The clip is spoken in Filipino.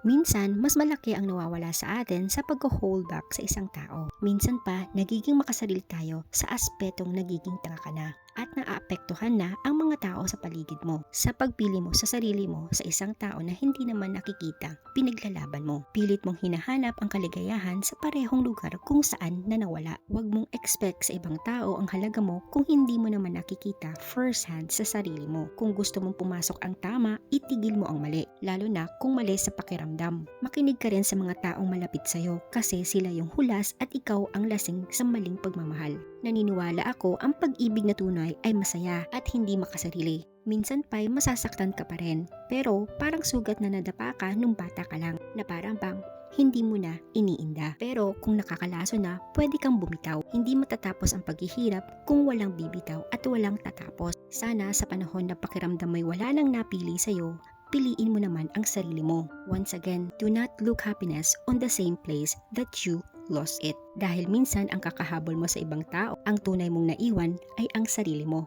Minsan, mas malaki ang nawawala sa atin sa pag-hold back sa isang tao. Minsan pa, nagiging makasarili tayo sa aspetong nagiging tanga ka na at naaapektuhan na ang mga tao sa paligid mo. Sa pagpili mo sa sarili mo sa isang tao na hindi naman nakikita, pinaglalaban mo. Pilit mong hinahanap ang kaligayahan sa parehong lugar kung saan na nawala. Huwag mong expect sa ibang tao ang halaga mo kung hindi mo naman nakikita first hand sa sarili mo. Kung gusto mong pumasok ang tama, itigil mo ang mali, lalo na kung mali sa pakiramdam. Makinig ka rin sa mga taong malapit sa'yo kasi sila yung hulas at ikaw ang lasing sa maling pagmamahal. Naniniwala ako ang pag-ibig na tunay ay masaya at hindi makasarili. Minsan pa'y masasaktan ka pa rin, pero parang sugat na nadapa ka nung bata ka lang, na parang bang hindi mo na iniinda. Pero kung nakakalaso na, pwede kang bumitaw. Hindi matatapos ang paghihirap kung walang bibitaw at walang tatapos. Sana sa panahon na pakiramdam mo'y wala nang napili sa'yo, piliin mo naman ang sarili mo. Once again, do not look happiness on the same place that you lost it. Dahil minsan ang kakahabol mo sa ibang tao, ang tunay mong naiwan ay ang sarili mo.